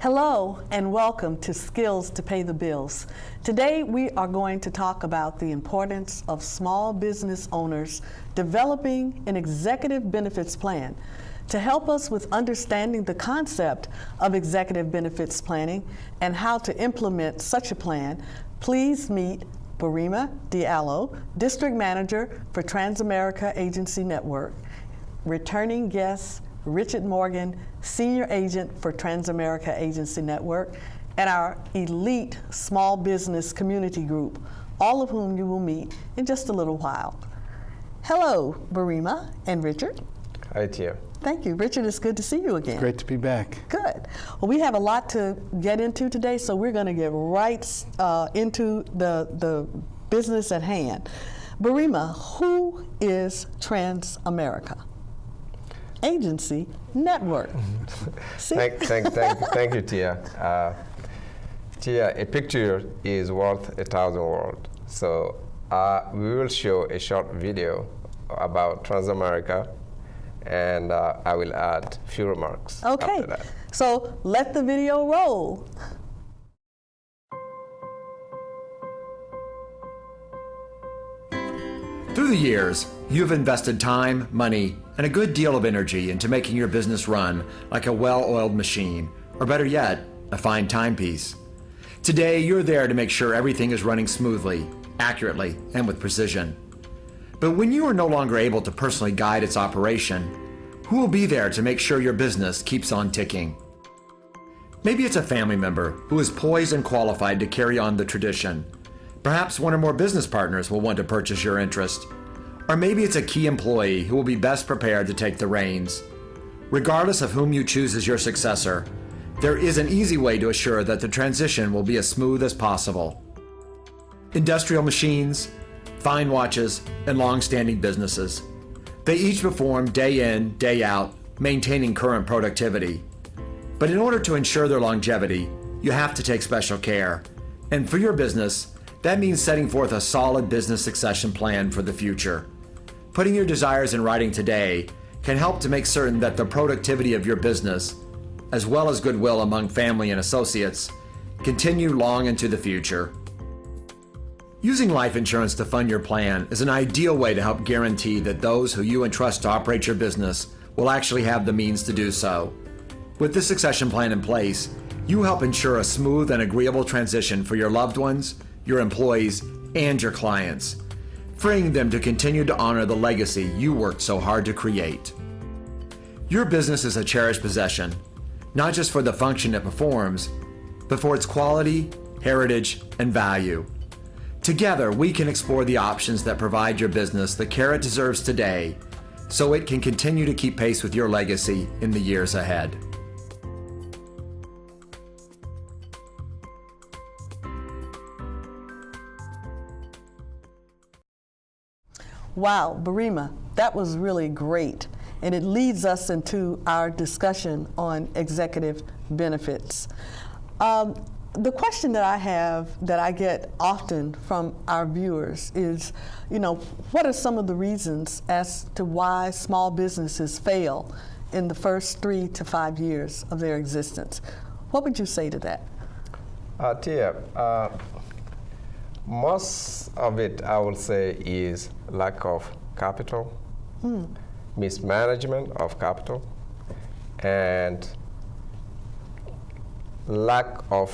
Hello and welcome to Skills to Pay the Bills. Today we are going to talk about the importance of small business owners developing an executive benefits plan. To help us with understanding the concept of executive benefits planning and how to implement such a plan, please meet Burima Diallo, District Manager for Transamerica Agency Network, returning guest Richard Morgan, Senior Agent for Transamerica Agency Network, and our elite small business community group, all of whom you will meet in just a little while. Hello, Burima and Richard. Hi, Tia. Thank you. Richard, it's good to see you again. It's great to be back. Good. Well, we have a lot to get into today, so we're going to get right into the business at hand. Burima, who is Transamerica Agency Network? Thank you, Tia. Tia, a picture is worth 1,000 words. So we will show a short video about Transamerica, and I will add a few remarks after that. So let the video roll. Through the years, you have invested time, money, and a good deal of energy into making your business run like a well-oiled machine, or better yet, a fine timepiece. Today, you're there to make sure everything is running smoothly, accurately, and with precision. But when you are no longer able to personally guide its operation, who will be there to make sure your business keeps on ticking? Maybe it's a family member who is poised and qualified to carry on the tradition. Perhaps one or more business partners will want to purchase your interest. Or maybe it's a key employee who will be best prepared to take the reins. Regardless of whom you choose as your successor, there is an easy way to assure that the transition will be as smooth as possible. Industrial machines, fine watches, and long-standing businesses. They each perform day in, day out, maintaining current productivity. But in order to ensure their longevity, you have to take special care. And for your business, that means setting forth a solid business succession plan for the future. Putting your desires in writing today can help to make certain that the productivity of your business, as well as goodwill among family and associates, continue long into the future. Using life insurance to fund your plan is an ideal way to help guarantee that those who you entrust to operate your business will actually have the means to do so. With this succession plan in place, you help ensure a smooth and agreeable transition for your loved ones, your employees, and your clients, freeing them to continue to honor the legacy you worked so hard to create. Your business is a cherished possession, not just for the function it performs, but for its quality, heritage, and value. Together, we can explore the options that provide your business the care it deserves today, so it can continue to keep pace with your legacy in the years ahead. Wow, Burima, that was really great. And it leads us into our discussion on executive benefits. The question that I have, that I get often from our viewers is, what are some of the reasons as to why small businesses fail in the first 3 to 5 years of their existence? What would you say to that? Tia, most of it, I would say, is lack of capital, mismanagement of capital, and lack of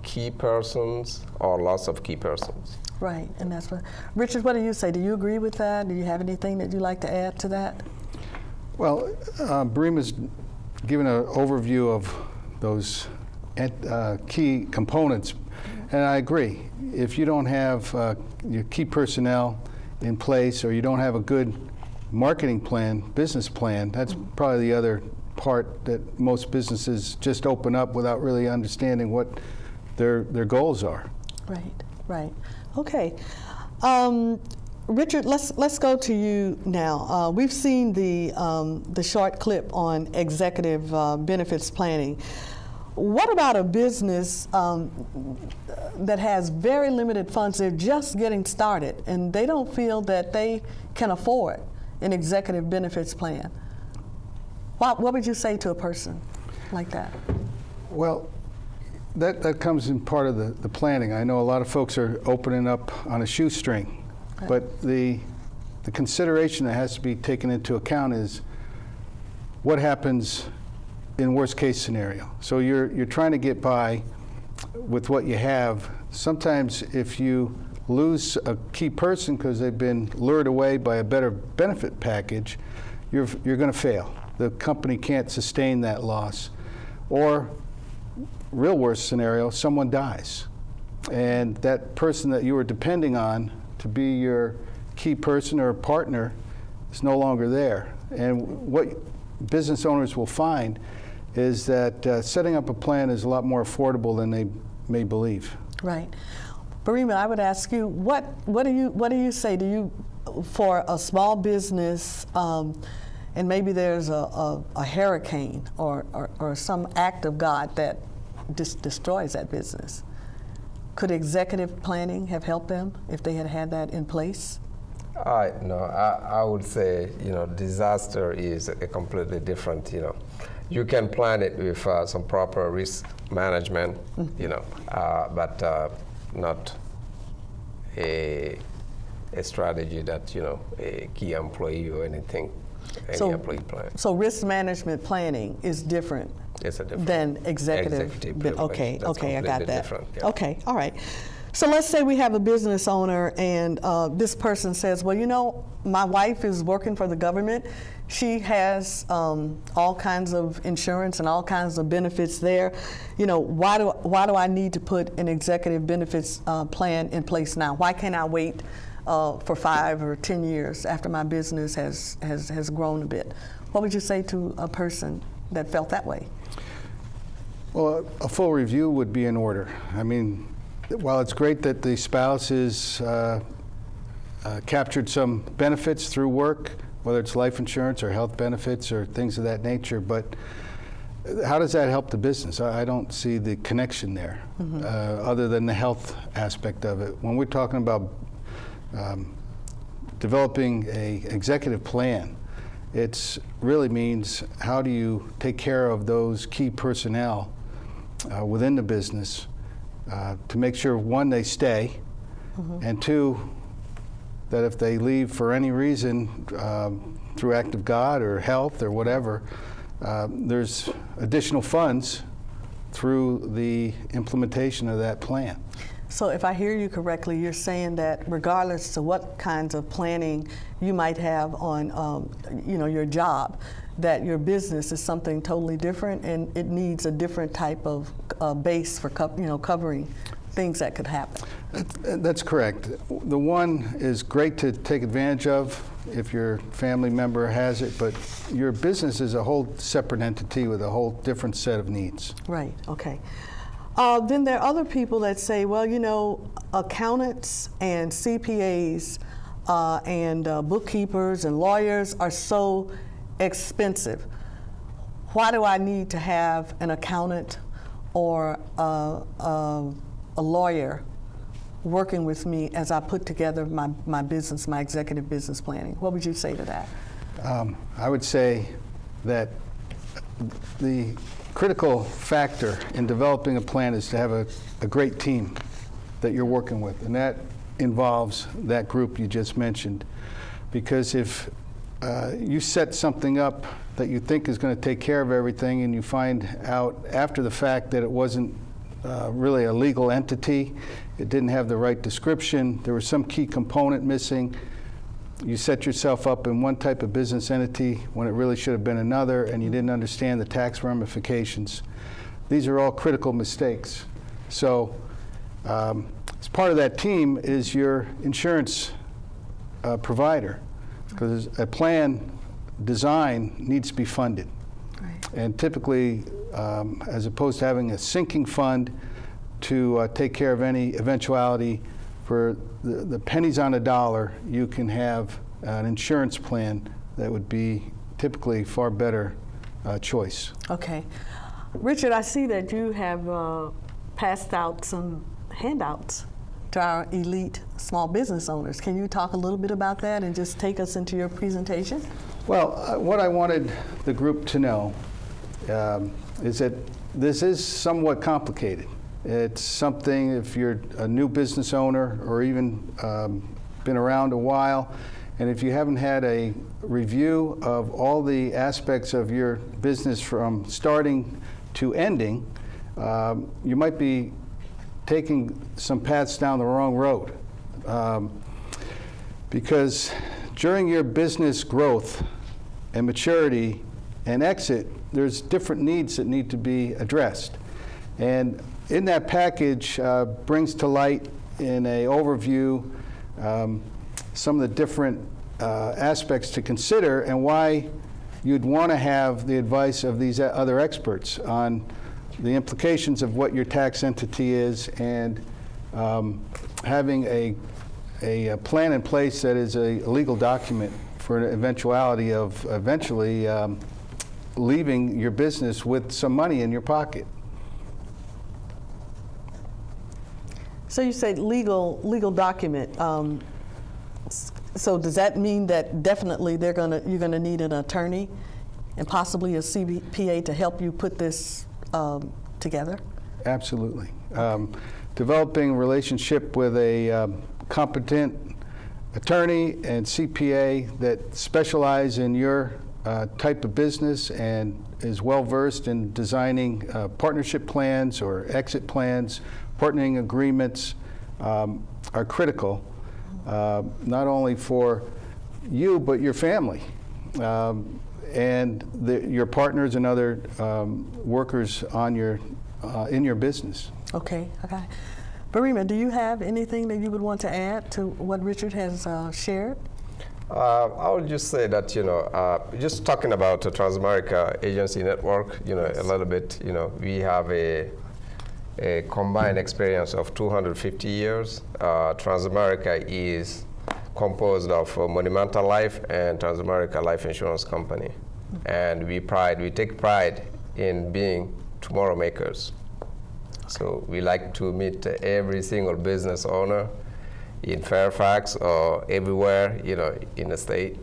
key persons or loss of key persons. Right, and that's what. Richard, what do you say? Do you agree with that? Do you have anything that you'd like to add to that? Well, Burima's given an overview of those key components, and I agree. If you don't have your key personnel in place, or you don't have a good marketing plan, business plan, that's probably the other part that most businesses just open up without really understanding what their goals are. Right. Okay. Richard, let's go to you now. We've seen the short clip on executive benefits planning. What about a business that has very limited funds? They're just getting started, and they don't feel that they can afford an executive benefits plan. What would you say to a person like that? Well, that comes in part of the planning. I know a lot of folks are opening up on a shoestring, but the consideration that has to be taken into account is what happens in worst case scenario. So you're trying to get by with what you have. Sometimes if you lose a key person because they've been lured away by a better benefit package, you're going to fail. The company can't sustain that loss. Or real worst scenario, someone dies. And that person that you were depending on to be your key person or partner is no longer there. And what business owners will find is that setting up a plan is a lot more affordable than they may believe. Right. Barima, I would ask you, what do you say? Do you, for a small business, and maybe there's a hurricane or some act of God that destroys that business, could executive planning have helped them if they had that in place? No, I would say, disaster is a completely different, You can plan it with some proper risk management, but not a strategy that, a key employee or anything, any employee plan. So risk management planning is different. It's a different than executive. Okay, I got that. Yeah. Okay, all right. So let's say we have a business owner and this person says, well, my wife is working for the government. She has all kinds of insurance and all kinds of benefits there. Why do I need to put an executive benefits plan in place now? Why can't I wait for 5 or 10 years after my business has grown a bit? What would you say to a person that felt that way? Well, a full review would be in order. I mean, while it's great that the spouse has captured some benefits through work, whether it's life insurance or health benefits or things of that nature, but how does that help the business? I don't see the connection there, other than the health aspect of it. When we're talking about developing an executive plan, it really means how do you take care of those key personnel within the business to make sure, one, they stay, and two, that if they leave for any reason, through act of God or health or whatever, there's additional funds through the implementation of that plan. So if I hear you correctly, you're saying that regardless of what kinds of planning you might have on your job, that your business is something totally different and it needs a different type of base for covering things that could happen. That's correct. The one is great to take advantage of if your family member has it, but your business is a whole separate entity with a whole different set of needs. Right, okay. Then there are other people that say, well, accountants and CPAs and bookkeepers and lawyers are so expensive. Why do I need to have an accountant or a lawyer working with me as I put together my business, my executive business planning? What would you say to that? I would say that the critical factor in developing a plan is to have a great team that you're working with, and that involves that group you just mentioned. Because if you set something up that you think is going to take care of everything and you find out after the fact that it wasn't really a legal entity, it didn't have the right description, there was some key component missing, you set yourself up in one type of business entity when it really should have been another, and you didn't understand the tax ramifications. These are all critical mistakes. So as part of that team is your insurance provider, because a plan design needs to be funded. Right. And typically, as opposed to having a sinking fund to take care of any eventuality, for the pennies on a dollar, you can have an insurance plan that would be typically far better choice. Okay. Richard, I see that you have passed out some handouts to our elite small business owners. Can you talk a little bit about that and just take us into your presentation? Well, what I wanted the group to know is that this is somewhat complicated. It's something, if you're a new business owner or even been around a while, and if you haven't had a review of all the aspects of your business from starting to ending, you might be taking some paths down the wrong road. Because during your business growth and maturity and exit, there's different needs that need to be addressed. And in that package brings to light in an overview some of the different aspects to consider and why you'd want to have the advice of these other experts on the implications of what your tax entity is, and having a plan in place that is a legal document for an eventuality of eventually leaving your business with some money in your pocket. So you say legal document. So does that mean that definitely you're gonna need an attorney and possibly a CPA to help you put this together? Absolutely. Developing a relationship with a competent attorney and CPA that specialize in your type of business and is well versed in designing partnership plans or exit plans, partnering agreements are critical, not only for you but your family and your partners and other workers on in your business. Okay. Barima, do you have anything that you would want to add to what Richard has shared? I would just say that, just talking about the Transamerica agency network, a little bit, we have a combined experience of 250 years. Transamerica is composed of Monumental Life and Transamerica Life Insurance Company. And we take pride in being tomorrow makers. So we like to meet every single business owner in Fairfax or everywhere, in the state,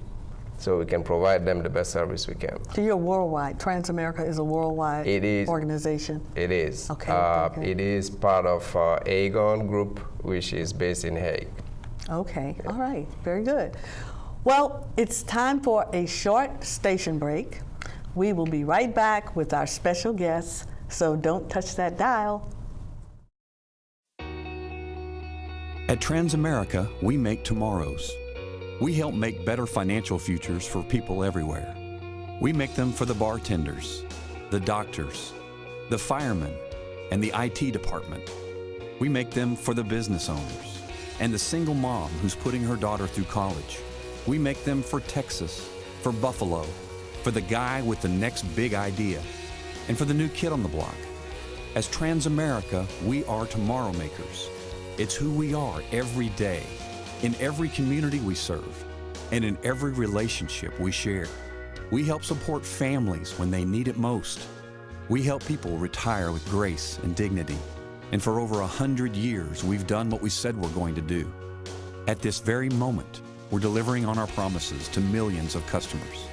so we can provide them the best service we can. So you're worldwide. Transamerica is a worldwide organization? It is. Okay. It is part of Aegon Group, which is based in Hague. Okay, all right, very good. Well, it's time for a short station break. We will be right back with our special guests, so don't touch that dial. At Transamerica, we make tomorrows. We help make better financial futures for people everywhere. We make them for the bartenders, the doctors, the firemen, and the IT department. We make them for the business owners and the single mom who's putting her daughter through college. We make them for Texas, for Buffalo, for the guy with the next big idea, and for the new kid on the block. As Transamerica, we are tomorrow makers. It's who we are every day, in every community we serve, and in every relationship we share. We help support families when they need it most. We help people retire with grace and dignity. And for over 100 years, we've done what we said we're going to do. At this very moment, we're delivering on our promises to millions of customers.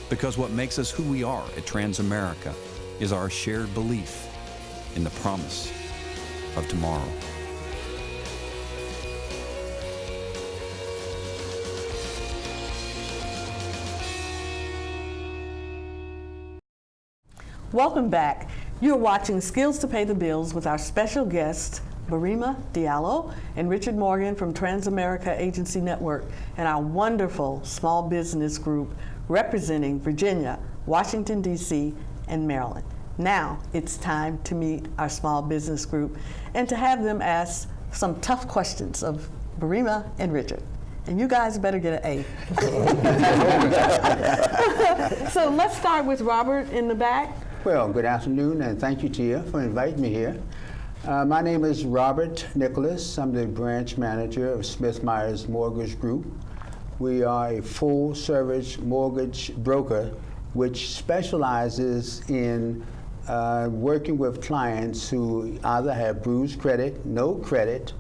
Because what makes us who we are at Transamerica is our shared belief in the promise of tomorrow. Welcome back. You're watching Skills to Pay the Bills with our special guests, Barima Diallo and Richard Morgan from Transamerica Agency Network and our wonderful small business group representing Virginia, Washington, D.C., and Maryland. Now it's time to meet our small business group and to have them ask some tough questions of Barima and Richard. And you guys better get an A. So let's start with Robert in the back. Well, good afternoon, and thank you, Tia, for inviting me here. My name is Robert Nicholas. I'm the branch manager of Smith Myers Mortgage Group. We are a full-service mortgage broker which specializes in working with clients who either have bruised credit, no credit,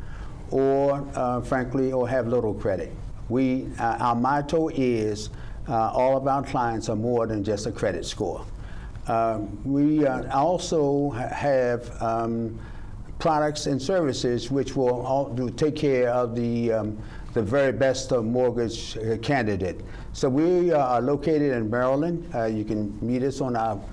or frankly, or have little credit. Our motto is all of our clients are more than just a credit score. We also have products and services which will take care of the very best mortgage candidate. So we are located in Maryland. You can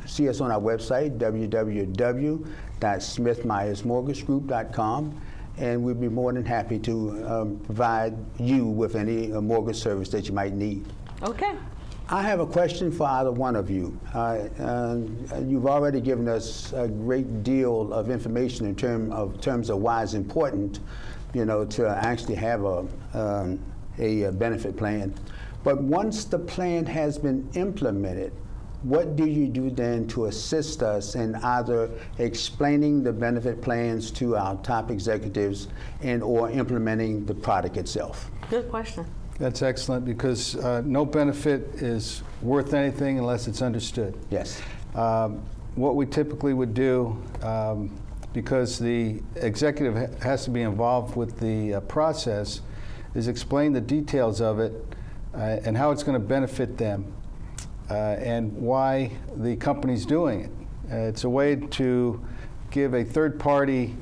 see us on our website, www.smithmyersmortgagegroup.com, and we'd be more than happy to provide you with any mortgage service that you might need. Okay. I have a question for either one of you. You've already given us a great deal of information in terms of why it's important, to actually have a benefit plan. But once the plan has been implemented, what do you do then to assist us in either explaining the benefit plans to our top executives or implementing the product itself? Good question. That's excellent, because no benefit is worth anything unless it's understood. Yes. What we typically would do, because the executive has to be involved with the process, is explain the details of it and how it's going to benefit them and why the company's doing it. It's a way to give a third-party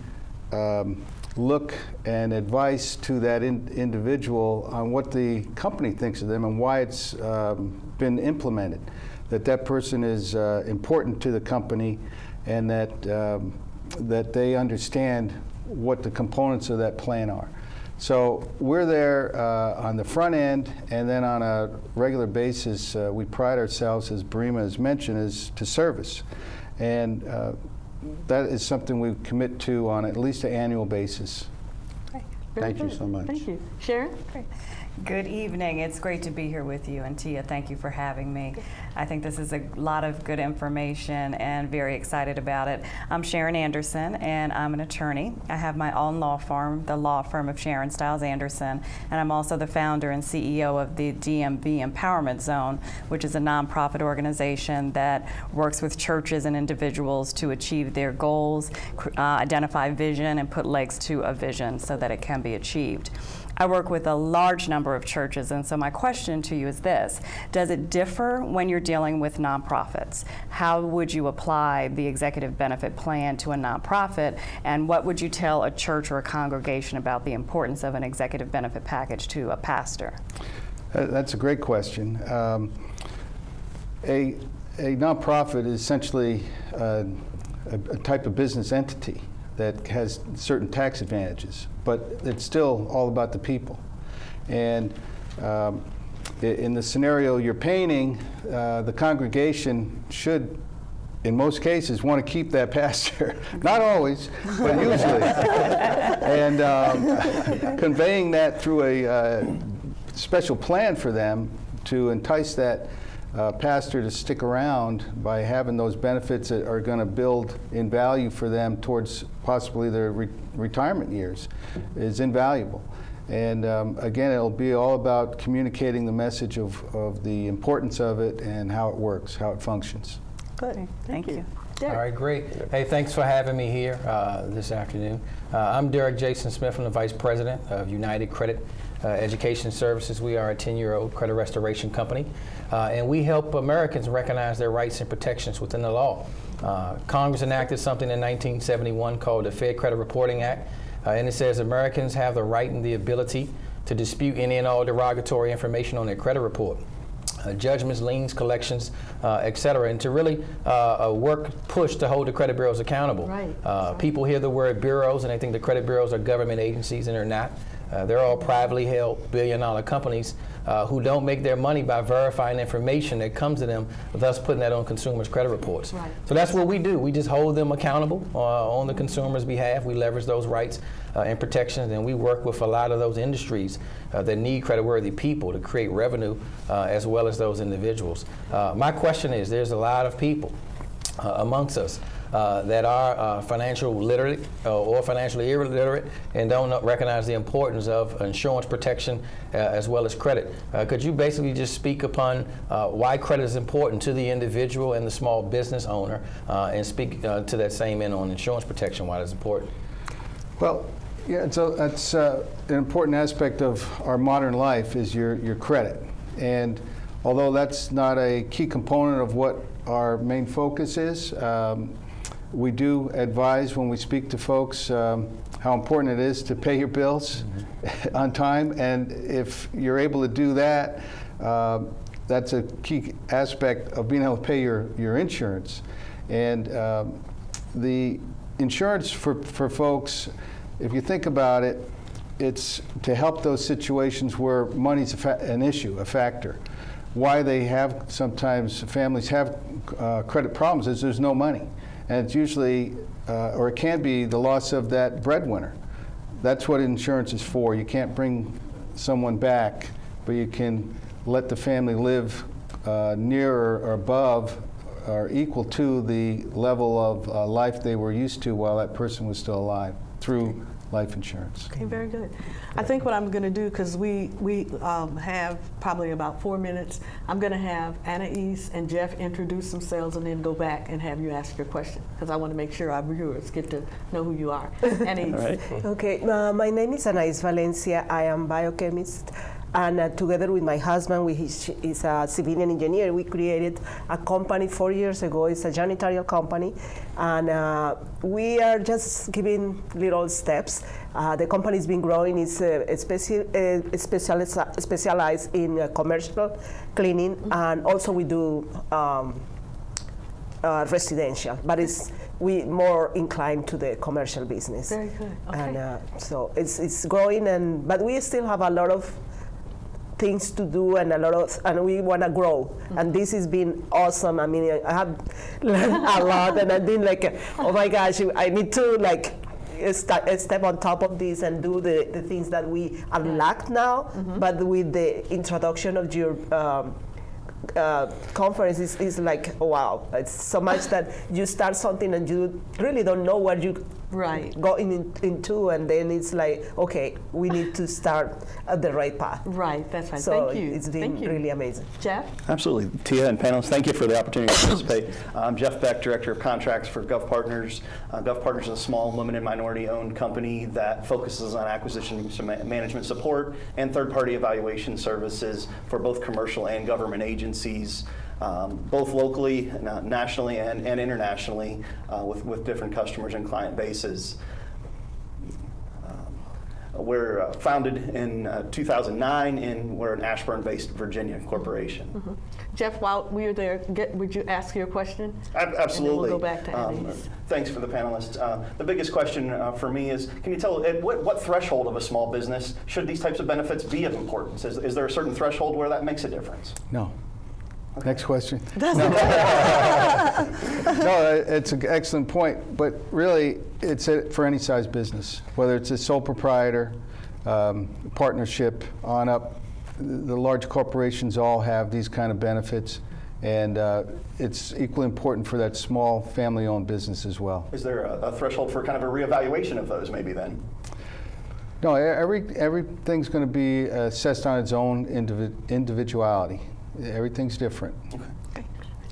look and advice to that individual on what the company thinks of them and why it's been implemented, that person is important to the company, and that they understand what the components of that plan are. So we're there on the front end, and then on a regular basis, we pride ourselves, as Brima has mentioned, is to service. And that is something we commit to on at least an annual basis. Thank you so much. Thank you. Sharon? Great. Good evening. It's great to be here with you. And Tia, thank you for having me. I think this is a lot of good information and very excited about it. I'm Sharon Anderson, and I'm an attorney. I have my own law firm, the law firm of Sharon Stiles Anderson, and I'm also the founder and CEO of the DMV Empowerment Zone, which is a nonprofit organization that works with churches and individuals to achieve their goals, identify vision, and put legs to a vision so that it can be achieved. I work with a large number of churches, and so my question to you is this: does it differ when you're dealing with nonprofits? How would you apply the executive benefit plan to a nonprofit, and what would you tell a church or a congregation about the importance of an executive benefit package to a pastor? That's a great question. A nonprofit is essentially a type of business entity that has certain tax advantages, but it's still all about the people. And in the scenario you're painting, the congregation should, in most cases, want to keep that pastor. Not always, but usually. And conveying that through a special plan for them to entice that pastor to stick around by having those benefits that are going to build in value for them towards possibly their retirement years is invaluable. And again, it'll be all about communicating the message of the importance of it and how it works, how it functions. Good. Thank you. Derek. All right, great. Hey, thanks for having me here this afternoon. I'm Derek Jason Smith. I'm the Vice President of United Credit Education Services. We are a 10-year-old credit restoration company, and we help Americans recognize their rights and protections within the law. Congress enacted something in 1971 called the Fair Credit Reporting Act, and it says Americans have the right and the ability to dispute any and all derogatory information on their credit report. Judgments, liens, collections, et cetera, and to really push to hold the credit bureaus accountable. Right. People hear the word bureaus and they think the credit bureaus are government agencies, and they're not. They're all privately held billion-dollar companies who don't make their money by verifying information that comes to them, thus putting that on consumers' credit reports. Right. So that's what we do. We just hold them accountable on the consumer's behalf. We leverage those rights and protections, and we work with a lot of those industries that need creditworthy people to create revenue as well as those individuals. My question is, there's a lot of people amongst us that are financial literate or financially illiterate and don't recognize the importance of insurance protection as well as credit. Could you basically just speak upon why credit is important to the individual and the small business owner, and speak to that same end on insurance protection, why it's important? Well, yeah, so that's an important aspect of our modern life is your credit. And although that's not a key component of what our main focus is, we do advise when we speak to folks how important it is to pay your bills on time, and if you're able to do that, that's a key aspect of being able to pay your insurance. And the insurance for folks, if you think about it, it's to help those situations where money's an issue, a factor. Why they have, sometimes families have credit problems is there's no money. And it's usually, or it can be, the loss of that breadwinner. That's what insurance is for. You can't bring someone back, but you can let the family live near or above or equal to the level of life they were used to while that person was still alive through life insurance. Okay, very good. I think what I'm going to do, because we have probably about 4 minutes, I'm going to have Anais and Jeff introduce themselves and then go back and have you ask your question, because I want to make sure our viewers get to know who you are. Anais. All right. Okay, my name is Anais Valencia. I am biochemist. And together with my husband, he's a civilian engineer, we created a company 4 years ago. It's a janitorial company. And we are just giving little steps. The company's been growing. It's specialized in commercial cleaning. And also we do residential. But we more inclined to the commercial business. Very good. Okay. And so it's growing, but we still have a lot of things to do and we want to grow. And this has been awesome. I mean, I have learned a lot, and I've been like, oh my gosh, I need to step on top of this and do the things that we unlocked now. But with the introduction of your conference is like, wow, it's so much that you start something and you really don't know where you go into, and then it's like, okay, we need to start at the right path. Right, that's right. So thank you. It's been really amazing. Jeff? Absolutely. Tia and panelists, thank you for the opportunity to participate. I'm Jeff Beck, Director of Contracts for GovPartners. GovPartners is a small, limited minority-owned company that focuses on acquisition management support and third-party evaluation services for both commercial and government agencies, both locally, nationally, and internationally, with different customers and client bases. We're founded in 2009, and we're an Ashburn-based Virginia corporation. Jeff, while we were there, would you ask your question? Absolutely. And then we'll go back to Anais. Thanks for the panelists. The biggest question for me is, can you tell at what threshold of a small business should these types of benefits be of importance? Is there a certain threshold where that makes a difference? No. Okay. Next question. No, it's an excellent point, but really it's for any size business, whether it's a sole proprietor, partnership, on up. The large corporations all have these kind of benefits, and it's equally important for that small family-owned business as well. Is there a threshold for kind of a reevaluation of those maybe then? No, everything's going to be assessed on its own individuality. Everything's different. Okay.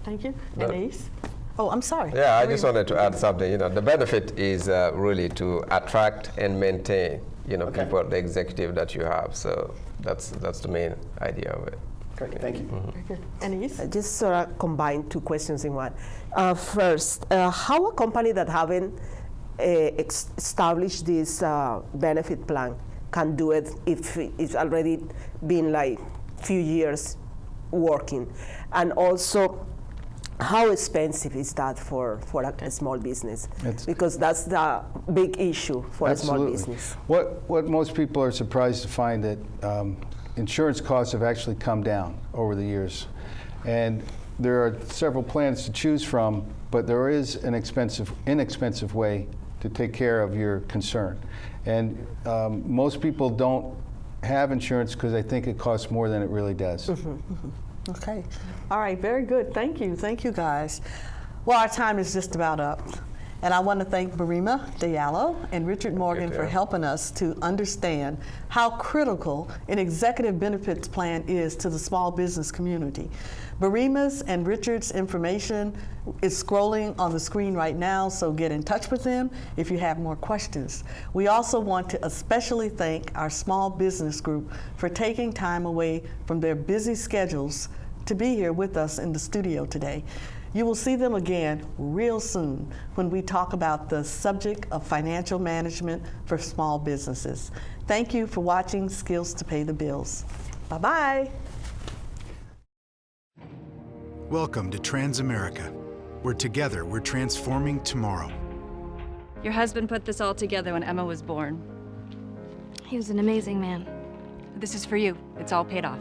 Thank you. Anais? Oh, I'm sorry. Yeah, I just wanted to add something. You know, the benefit is really to attract and maintain, people, the executive that you have. So that's the main idea of it. Great, thank you. Very good. Anais? I just sort of combine two questions in one. First, how a company that haven't established this benefit plan can do it if it's already been like few years working, and also how expensive is that for a small business? Because that's the big issue for Absolutely. a small business. What most people are surprised to find that insurance costs have actually come down over the years, and there are several plans to choose from, but there is an inexpensive way to take care of your concern, and most people don't have insurance because they think it costs more than it really does. Okay. All right, very good. Thank you. Thank you, guys. Well, our time is just about up. And I want to thank Burima Diallo and Richard Morgan for helping us to understand how critical an executive benefits plan is to the small business community. Burima's and Richard's information is scrolling on the screen right now, so get in touch with them if you have more questions. We also want to especially thank our small business group for taking time away from their busy schedules to be here with us in the studio today. You will see them again real soon when we talk about the subject of financial management for small businesses. Thank you for watching Skills to Pay the Bills. Bye-bye. Welcome to Transamerica, where together we're transforming tomorrow. Your husband put this all together when Emma was born. He was an amazing man. This is for you. It's all paid off.